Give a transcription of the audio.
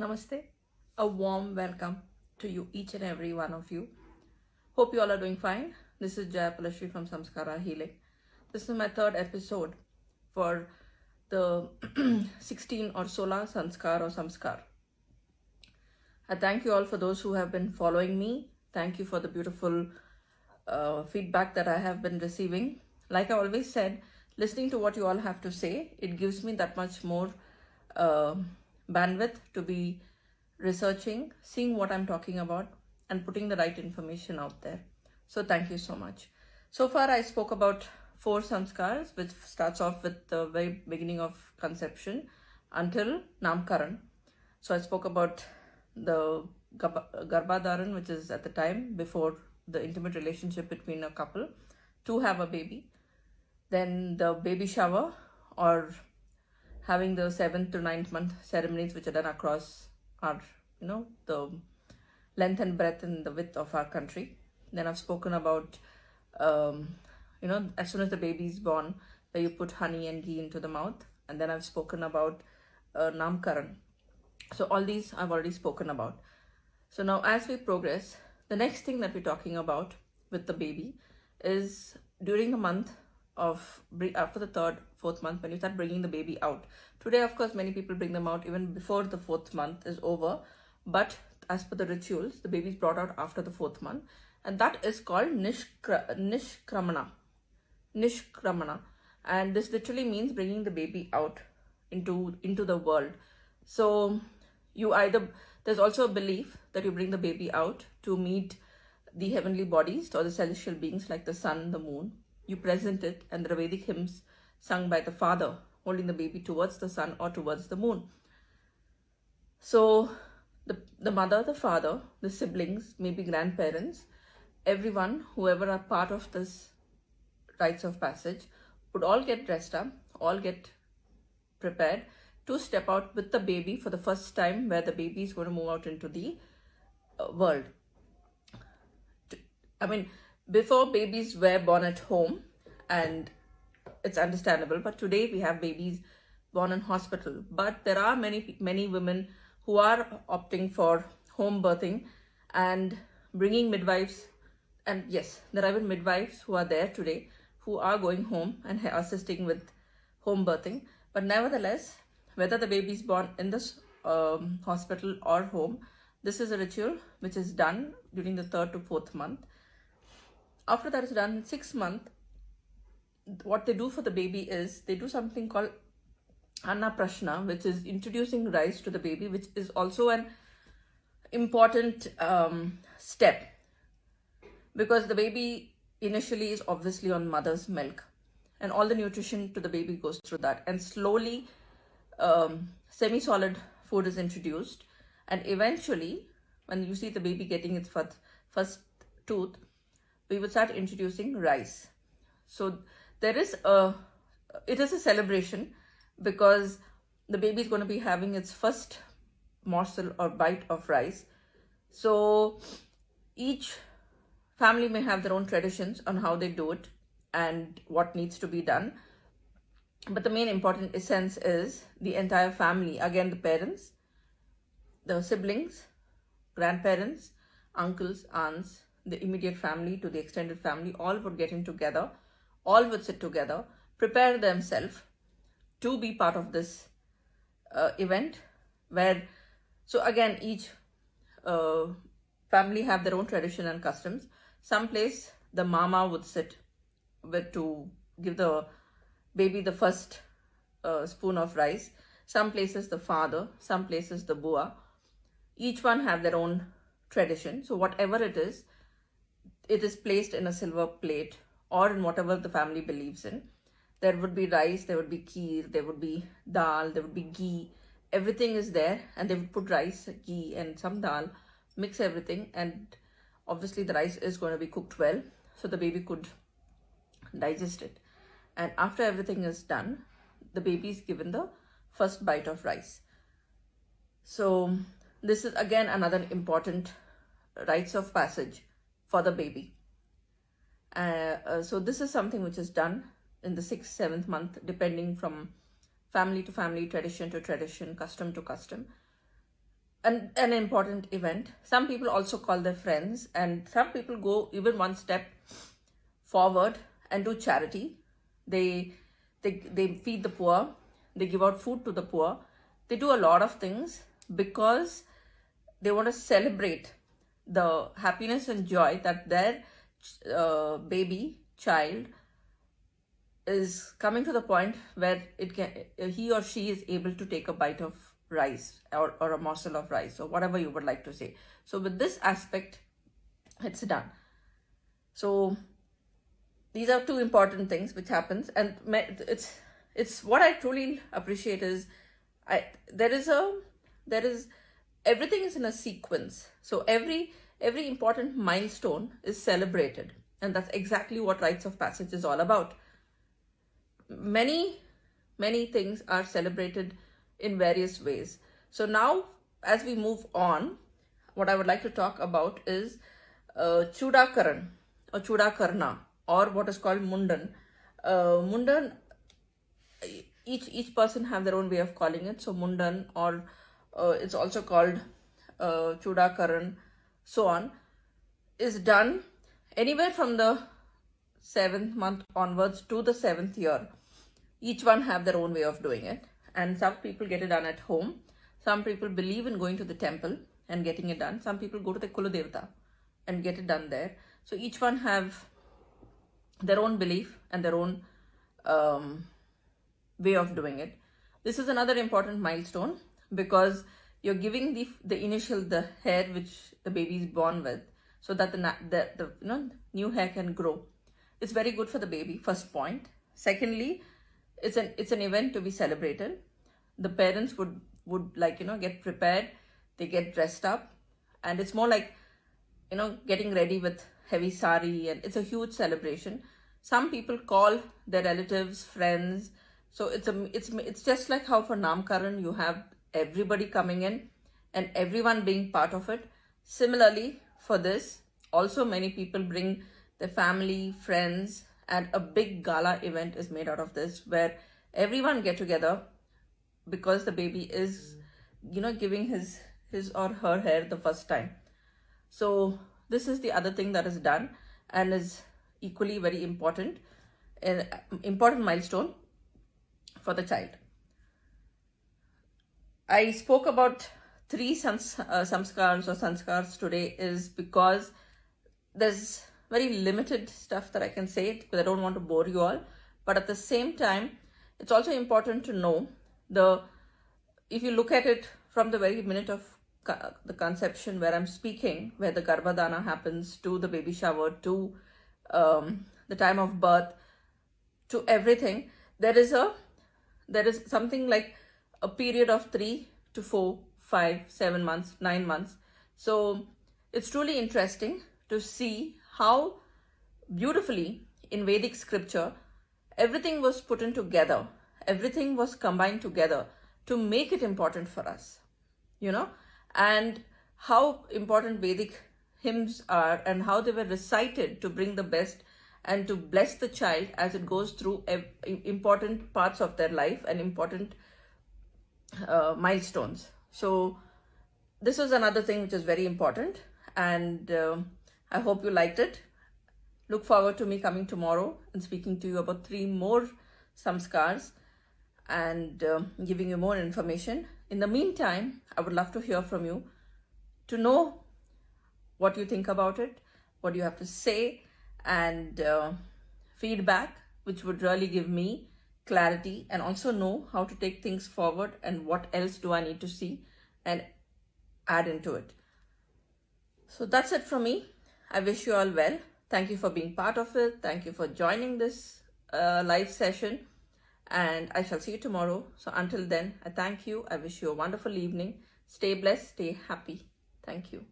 Namaste. A warm welcome to you, each and every one of you. Hope you all are doing fine. This is Jaya Palashri from Samskara Healing. This is my third episode for the 16 or 16 Sanskar or Samskar. I thank you all for those who have been following me. Thank you for the beautiful feedback that I have been receiving. Like I always said, listening to what you all have to say, it gives me that much more bandwidth to be researching, seeing what I'm talking about, and putting the right information out there. So thank you so much. So far I spoke about 4 samskars, which starts off with the very beginning of conception until Namkaran. So I spoke about the Garbhadharan, which is at the time before the intimate relationship between a couple to have a baby. Then the baby shower, or having the 7th to 9th month ceremonies, which are done across our, the length and breadth and the width of our country. Then I've spoken about, as soon as the baby is born, where you put honey and ghee into the mouth. And then I've spoken about Namkaran. So all these I've already spoken about. So now as we progress, the next thing that we're talking about with the baby is during the month of, after the 3rd, 4th month, when you start bringing the baby out. Today, of course, many people bring them out even before the 4th month is over. But as per the rituals, the baby is brought out after the 4th month. And that is called Nishkramana. Nishkramana. And this literally means bringing the baby out into the world. So there's also a belief that you bring the baby out to meet the heavenly bodies or the celestial beings like the sun, the moon. You present it, and there are Vedic hymns sung by the father holding the baby towards the sun or towards the moon. So the mother, the father, the siblings, maybe grandparents, everyone, whoever are part of this rites of passage, would all get dressed up, all get prepared to step out with the baby for the first time, where the baby is going to move out into the world. I mean, before, babies were born at home, and it's understandable, but today we have babies born in hospital. But there are many women who are opting for home birthing and bringing midwives. And yes, there are even midwives who are there today who are going home and assisting with home birthing. But nevertheless, whether the baby is born in this hospital or home, this is a ritual which is done during the 3rd to 4th month. After that is done, in 6th month, what they do for the baby is they do something called Anna Prashna, which is introducing rice to the baby, which is also an important step, because the baby initially is obviously on mother's milk, and all the nutrition to the baby goes through that, and slowly semi-solid food is introduced, and eventually when you see the baby getting its first tooth, we would start introducing rice. So it is a celebration, because the baby is going to be having its first morsel or bite of rice. So each family may have their own traditions on how they do it and what needs to be done. But the main important essence is the entire family, again the parents, the siblings, grandparents, uncles, aunts, the immediate family to the extended family, all would get in together, all would sit together, prepare themselves to be part of this event, where, so again, each family have their own tradition and customs. Some place the mama would sit to give the baby the first spoon of rice. Some places the father, some places the bua. Each one have their own tradition. So whatever it is placed in a silver plate or in whatever the family believes in. There would be rice, there would be kheer, there would be dal, there would be ghee. Everything is there, and they would put rice, ghee and some dal, mix everything, and obviously the rice is going to be cooked well so the baby could digest it. And after everything is done, the baby is given the first bite of rice. So this is again another important rites of passage for the baby. So this is something which is done in the 6th, 7th month, depending from family to family, tradition to tradition, custom to custom. an important event. Some people also call their friends, and some people go even one step forward and do charity. They feed the poor, they give out food to the poor, they do a lot of things because they want to celebrate the happiness and joy that their baby child is coming to the point where he or she is able to take a bite of rice or a morsel of rice or whatever you would like to say. So with this aspect, it's done. So these are two important things which happens, and it's what I truly appreciate is there is everything is in a sequence. So every important milestone is celebrated, and that's exactly what rites of passage is all about. Many things are celebrated in various ways. So now, as we move on, what I would like to talk about is Chudakaran or Chudakarna, or what is called Mundan. Mundan, each person have their own way of calling it. So Mundan, or it's also called Chudakaran, so on, is done anywhere from the 7th month onwards to the 7th year. Each one have their own way of doing it, and some people get it done at home. Some people believe in going to the temple and getting it done. Some people go to the Kuladevata and get it done there. So each one have their own belief and their own way of doing it. This is another important milestone because you're giving the hair which the baby is born with, so that the new hair can grow. It's very good for the baby. First point. Secondly, it's an event to be celebrated. The parents would get prepared. They get dressed up, and it's more like getting ready with heavy sari, and it's a huge celebration. Some people call their relatives, friends. So it's just like how for Namkaran you have everybody coming in and everyone being part of it. Similarly, for this, also many people bring their family, friends, and a big gala event is made out of this, where everyone get together because the baby is giving his or her hair the first time. So this is the other thing that is done and is equally very important, an important milestone for the child. I spoke about 3 samskars or sanskars today is because there's very limited stuff that I can say because I don't want to bore you all. But at the same time, it's also important to know if you look at it from the very minute of the conception where I'm speaking, where the Garbhadana happens, to the baby shower, to the time of birth, to everything, there is something like a period of 3 to 4, 5, 7 months, 9 months. So it's truly interesting to see how beautifully in Vedic scripture everything was put in together, everything was combined together to make it important for us, and how important Vedic hymns are and how they were recited to bring the best and to bless the child as it goes through important parts of their life and important milestones. So this is another thing which is very important, and I hope you liked it. Look forward to me coming tomorrow and speaking to you about 3 more samskars and giving you more information. In the meantime, I would love to hear from you, to know what you think about it, what you have to say, and feedback, which would really give me clarity and also know how to take things forward and what else do I need to see and add into it. So that's it from me. I wish you all well. Thank you for being part of it. Thank you for joining this live session, and I shall see you tomorrow. So until then, I thank you. I wish you a wonderful evening. Stay blessed, stay happy. Thank you.